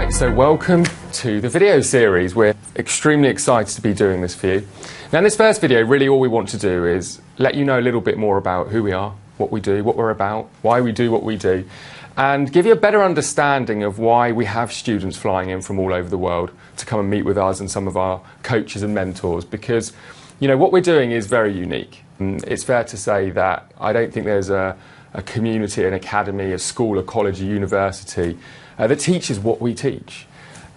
Right, so welcome to the video series. We're extremely excited to be doing this for you. Now in this first video, really all we want to do is let you know a little bit more about who we are, what we do, what we're about, why we do what we do, and give you a better understanding of why we have students flying in from all over the world to come and meet with us and some of our coaches and mentors, because you know what we're doing is very unique. It's fair to say that I don't think there's a community, an academy, a school, a college, a university that teaches what we teach.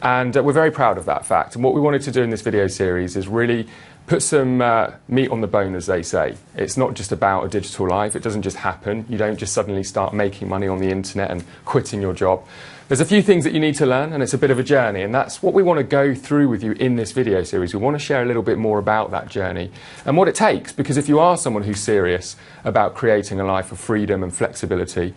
And we're very proud of that fact. And what we wanted to do in this video series is really put some meat on the bone, as they say. It's not just about a digital life. It doesn't just happen. You don't just suddenly start making money on the internet and quitting your job. There's a few things that you need to learn, and it's a bit of a journey, and that's what we want to go through with you in this video series. We want to share a little bit more about that journey and what it takes, because if you are someone who's serious about creating a life of freedom and flexibility,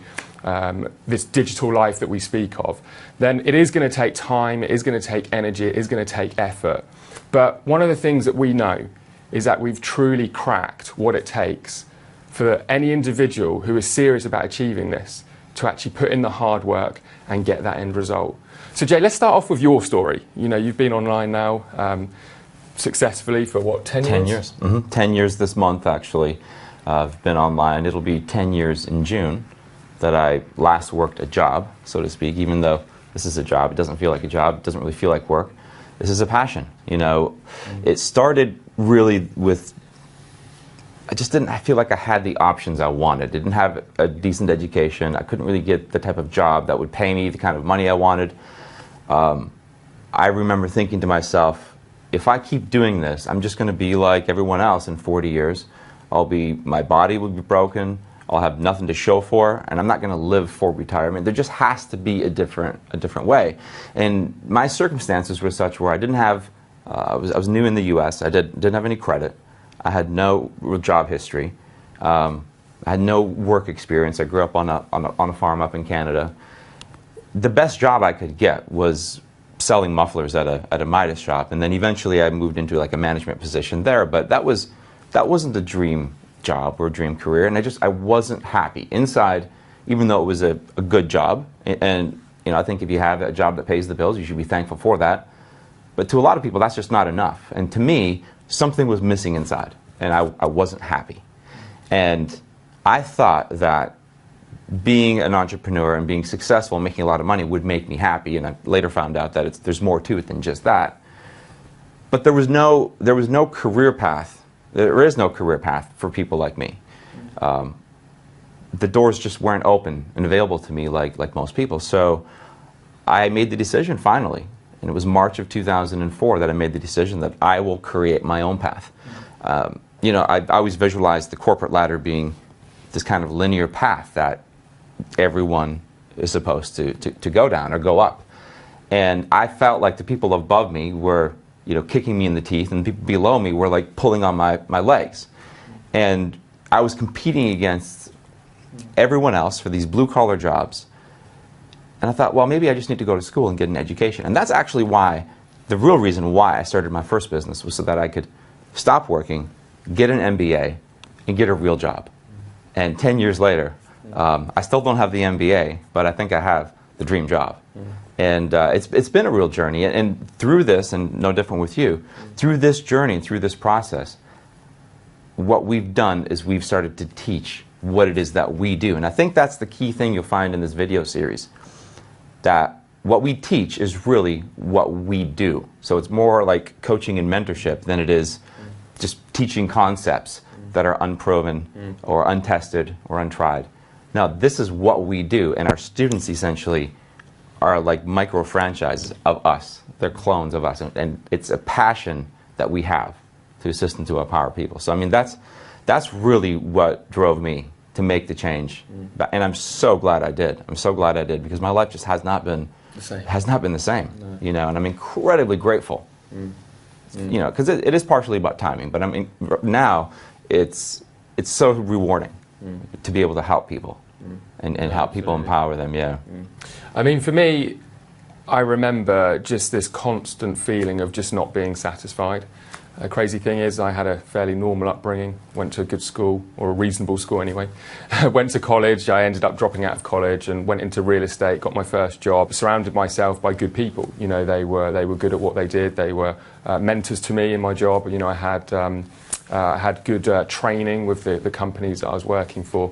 this digital life that we speak of, then it is going to take time, it is going to take energy, it is going to take effort. But one of the things that we know is that we've truly cracked what it takes for any individual who is serious about achieving this to actually put in the hard work and get that end result. So Jay, let's start off with your story. You know, you've been online now successfully for what, 10 years? 10 years. 10 years this month, actually. I've been online. It'll be 10 years in June that I last worked a job, so to speak, even though this is a job. It doesn't feel like a job. It doesn't really feel like work. This is a passion. You know, it started really with, I feel like I had the options I wanted. I didn't have a decent education. I couldn't really get the type of job that would pay me the kind of money I wanted. I remember thinking to myself, if I keep doing this, I'm just going to be like everyone else in 40 years. My body will be broken. I'll have nothing to show for, and I'm not going to live for retirement. There just has to be a different way. And my circumstances were such where I didn't have, I was new in the U.S. I didn't have any credit. I had no real job history. I had no work experience. I grew up on a farm up in Canada. The best job I could get was selling mufflers at a Midas shop, and then eventually I moved into like a management position there. But that wasn't a dream job or a dream career, and I wasn't happy inside, even though it was a good job. And you know, I think if you have a job that pays the bills, you should be thankful for that. But to a lot of people, that's just not enough. And to me, something was missing inside, and I wasn't happy. And I thought that being an entrepreneur and being successful and making a lot of money would make me happy, and I later found out that there's more to it than just that. But there was no career path. There is no career path for people like me. The doors just weren't open and available to me like most people. So I made the decision finally, and it was March of 2004 that I made the decision that I will create my own path. You know, I always visualized the corporate ladder being this kind of linear path that everyone is supposed to go down or go up. And I felt like the people above me were, you know, kicking me in the teeth, and the people below me were like pulling on my legs. And I was competing against everyone else for these blue-collar jobs. And I thought, well, maybe I just need to go to school and get an education. And that's actually why, the real reason why I started my first business was so that I could stop working, get an MBA, and get a real job. And 10 years later, I still don't have the MBA, but I think I have the dream job. And it's been a real journey. And through this, and no different with you, through this journey, through this process, what we've done is we've started to teach what it is that we do. And I think that's the key thing you'll find in this video series, that what we teach is really what we do. So it's more like coaching and mentorship than it is just teaching concepts that are unproven or untested or untried. Now, this is what we do, and our students essentially are like micro franchises of us. They're clones of us, and it's a passion that we have to assist and to empower people. So I mean, that's really what drove me to make the change, and I'm so glad I did. I'm so glad I did, because my life just has not been the same. No. You know, and I'm incredibly grateful. You know, because it is partially about timing, but I mean, now it's so rewarding to be able to help people and help people empower them. Yeah. I mean, for me, I remember just this constant feeling of just not being satisfied. The crazy thing is I had a fairly normal upbringing, went to a good school, or a reasonable school anyway. Went to college, I ended up dropping out of college and went into real estate, got my first job, surrounded myself by good people. You know, they were good at what they did, they were mentors to me in my job. You know, I had good training with the companies that I was working for.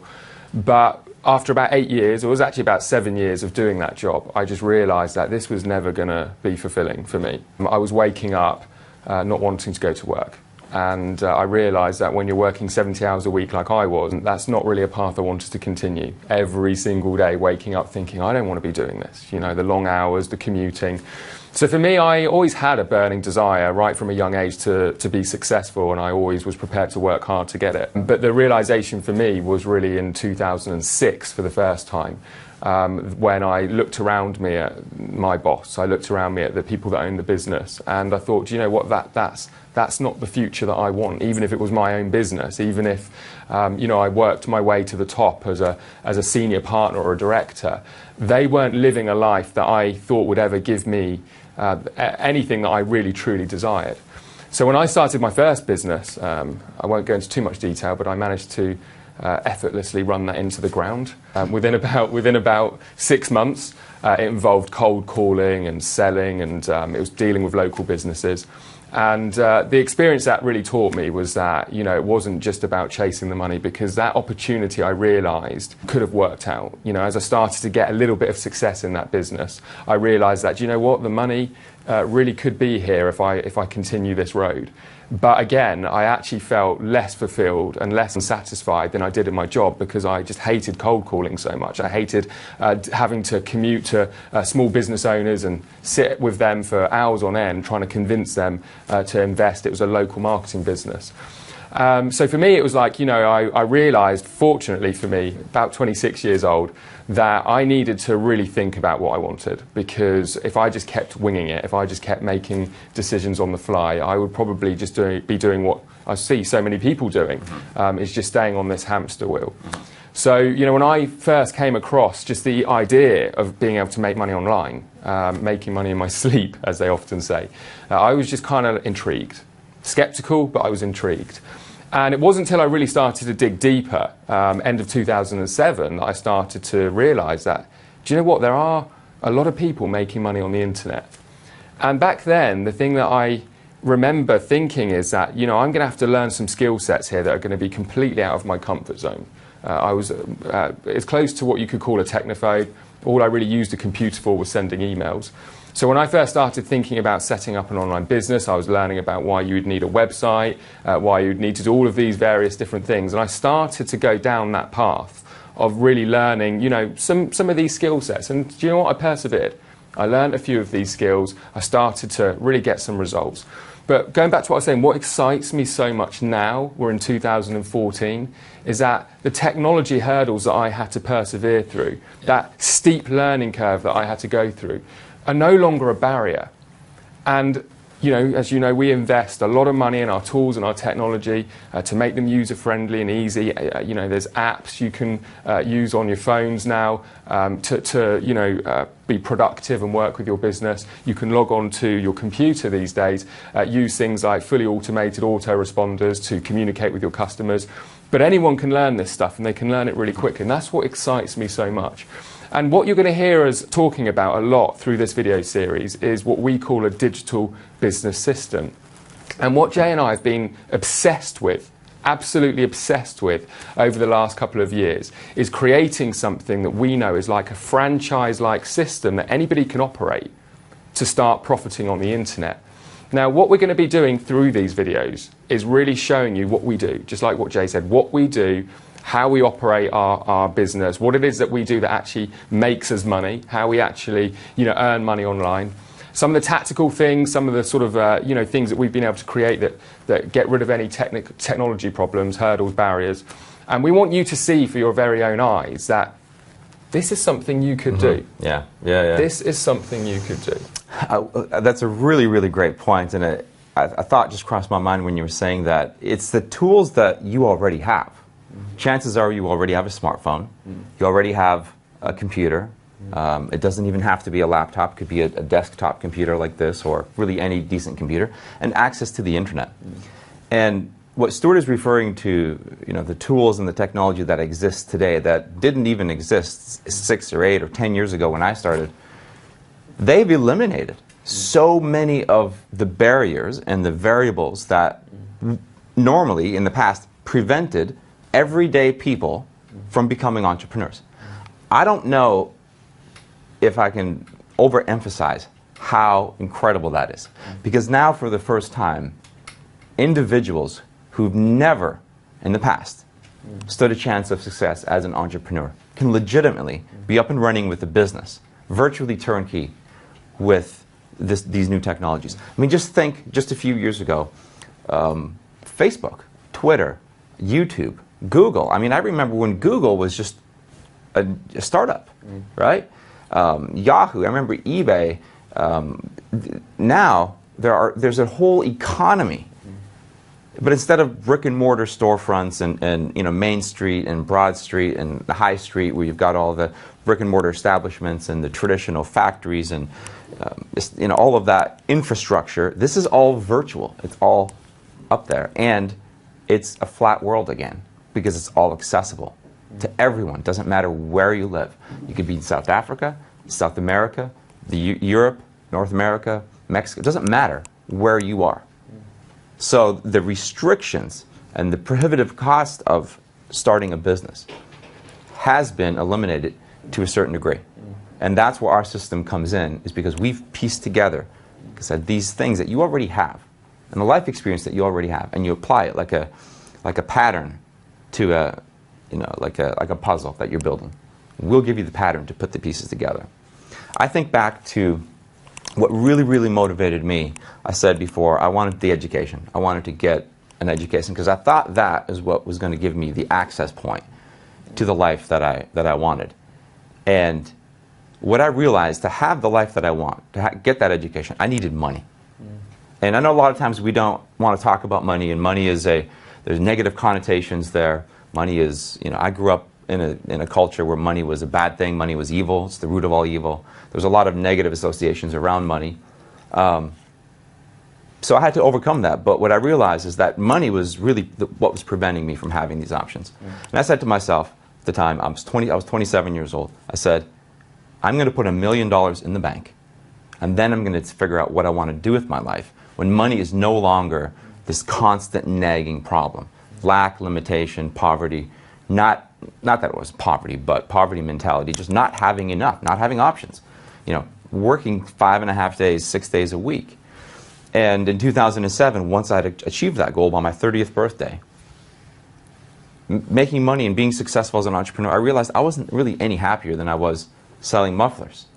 But after about 8 years, it was actually about 7 years of doing that job, I just realised that this was never going to be fulfilling for me. I was waking up not wanting to go to work. And I realised that when you're working 70 hours a week like I was, that's not really a path I wanted to continue. Every single day waking up thinking, I don't want to be doing this. You know, the long hours, the commuting. So for me, I always had a burning desire right from a young age to be successful, and I always was prepared to work hard to get it. But the realisation for me was really in 2006 for the first time. When I looked around me at my boss, I looked around me at the people that own the business, and I thought, do you know what, that's not the future that I want, even if it was my own business, even if you know, I worked my way to the top as a senior partner or a director. They weren't living a life that I thought would ever give me anything that I really truly desired. So when I started my first business, I won't go into too much detail, but I managed to effortlessly run that into the ground. Within about 6 months, it involved cold calling and selling, and it was dealing with local businesses. And the experience that really taught me was that, you know, it wasn't just about chasing the money, because that opportunity I realised could have worked out. You know, as I started to get a little bit of success in that business, I realised that, you know what, the money really could be here if I continue this road. But again, I actually felt less fulfilled and less unsatisfied than I did in my job, because I just hated cold calling so much. I hated having to commute to small business owners and sit with them for hours on end trying to convince them to invest. It was a local marketing business. So for me, it was like, you know, I realised, fortunately for me, about 26 years old, that I needed to really think about what I wanted, because if I just kept winging it, if I just kept making decisions on the fly, I would probably just be doing what I see so many people doing, is just staying on this hamster wheel. So, you know, when I first came across just the idea of being able to make money online, making money in my sleep, as they often say, I was just kind of intrigued. Skeptical, but I was intrigued. And it wasn't until I really started to dig deeper, end of 2007, that I started to realise that, do you know what, there are a lot of people making money on the internet. And back then, the thing that I remember thinking is that, you know, I'm going to have to learn some skill sets here that are going to be completely out of my comfort zone. I was as close to what you could call a technophobe. All I really used a computer for was sending emails. So when I first started thinking about setting up an online business, I was learning about why you would need a website, why you would need to do all of these various different things. And I started to go down that path of really learning, you know, some of these skill sets. And do you know what? I persevered. I learned a few of these skills. I started to really get some results. But going back to what I was saying, what excites me so much now, we're in 2014, is that the technology hurdles that I had to persevere through, that steep learning curve that I had to go through, are no longer a barrier. And, you know, as you know, we invest a lot of money in our tools and our technology to make them user-friendly and easy. You know, there's apps you can use on your phones now to be productive and work with your business. You can log on to your computer these days, use things like fully automated autoresponders to communicate with your customers. But anyone can learn this stuff, and they can learn it really quickly. And that's what excites me so much. And what you're going to hear us talking about a lot through this video series is what we call a digital business system. And what Jay and I have been obsessed with, absolutely obsessed with over the last couple of years, is creating something that we know is like a franchise-like system that anybody can operate to start profiting on the internet. Now, what we're going to be doing through these videos is really showing you what we do, just like what Jay said, what we do, how we operate our business, what it is that we do that actually makes us money, how we actually, you know, earn money online. Some of the tactical things, some of the sort of, you know, things that we've been able to create that get rid of any technology problems, hurdles, barriers. And we want you to see for your very own eyes that this is something you could do. Yeah. This is something you could do. That's a really, really great point. And a thought just crossed my mind when you were saying that. It's the tools that you already have. Chances are you already have a smartphone, you already have a computer, It doesn't even have to be a laptop. It could be a desktop computer like this, or really any decent computer, and access to the internet. And what Stuart is referring to, the tools and the technology that exists today that didn't even exist 6 or 8 or 10 years ago when I started, they've eliminated so many of the barriers and the variables that normally in the past prevented everyday people from becoming entrepreneurs. I don't know if I can overemphasize how incredible that is, because now for the first time, individuals who've never in the past stood a chance of success as an entrepreneur can legitimately be up and running with a business, virtually turnkey, with these new technologies. I mean, just think, just a few years ago, Facebook, Twitter, YouTube, Google. I mean, I remember when Google was just a startup, right? Yahoo, I remember eBay. Now there's a whole economy. But instead of brick and mortar storefronts and Main Street and Broad Street and the High Street, where you've got all the brick and mortar establishments and the traditional factories and all of that infrastructure, this is all virtual. It's all up there, and it's a flat world again because it's all accessible to everyone. It doesn't matter where you live. You could be in South Africa, South America, Europe, North America, Mexico. It doesn't matter where you are. So the restrictions and the prohibitive cost of starting a business has been eliminated to a certain degree. And that's where our system comes in, is because we've pieced together, like I said, these things that you already have, and the life experience that you already have, and you apply it like a pattern to like a puzzle that you're building. We'll give you the pattern to put the pieces together. I think back to what really, really motivated me. I said before, I wanted the education. I wanted to get an education because I thought that is what was going to give me the access point to the life that I wanted. And what I realized, to have the life that I want, to get that education, I needed money. And I know a lot of times we don't want to talk about money, and money is there's negative connotations there. Money is, I grew up in a culture where money was a bad thing, money was evil, it's the root of all evil. There's a lot of negative associations around money. So I had to overcome that, but what I realized is that money was really what was preventing me from having these options. And I said to myself at the time, I was 27 years old, I said, I'm going to put $1 million in the bank, and then I'm going to figure out what I want to do with my life when money is no longer this constant nagging problem. Lack, limitation, poverty, not that it was poverty, but poverty mentality, just not having enough, not having options. Working 5.5 days, 6 days a week. And in 2007, once I had achieved that goal by my 30th birthday, making money and being successful as an entrepreneur, I realized I wasn't really any happier than I was selling mufflers.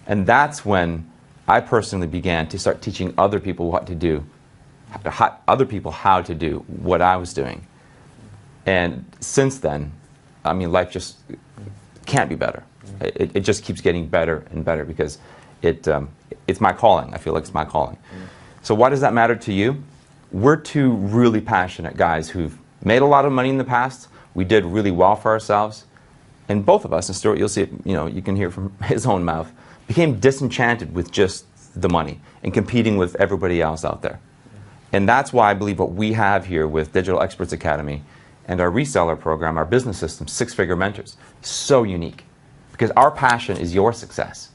And that's when I personally began to start teaching other people what to do, how to do what I was doing. And since then, I mean, life just can't be better. It just keeps getting better and better because it's my calling. I feel like it's my calling. So why does that matter to you? We're two really passionate guys who've made a lot of money in the past. We did really well for ourselves. And both of us, and Stuart, you'll see it, you can hear from his own mouth, became disenchanted with just the money and competing with everybody else out there. And that's why I believe what we have here with Digital Experts Academy and our reseller program, our business system, Six Figure Mentors, is so unique. Because our passion is your success.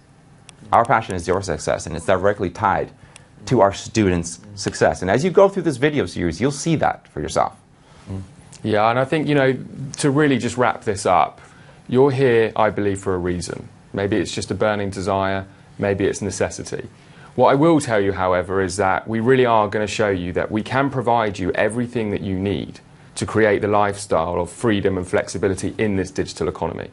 Our passion is your success, and it's directly tied to our students' success. And as you go through this video series, you'll see that for yourself. Yeah, and I think, to really just wrap this up, you're here, I believe, for a reason. Maybe it's just a burning desire, maybe it's necessity. What I will tell you, however, is that we really are going to show you that we can provide you everything that you need to create the lifestyle of freedom and flexibility in this digital economy.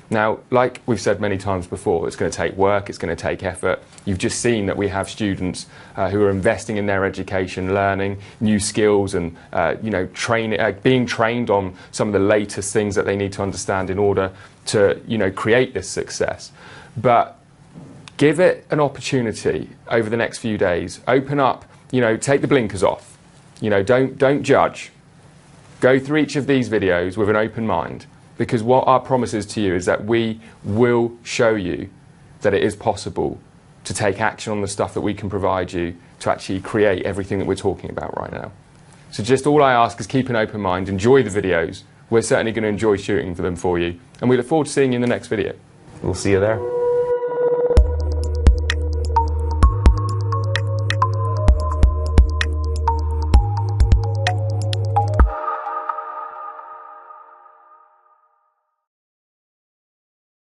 Now, like we've said many times before, it's going to take work, it's going to take effort. You've just seen that we have students who are investing in their education, learning new skills and being trained on some of the latest things that they need to understand in order to create this success. But give it an opportunity over the next few days. Open up, take the blinkers off. Don't judge. Go through each of these videos with an open mind. because what our promise is to you is that we will show you that it is possible to take action on the stuff that we can provide you to actually create everything that we're talking about right now. So just all I ask is keep an open mind, enjoy the videos. We're certainly going to enjoy shooting for them for you, and we look forward to seeing you in the next video. We'll see you there.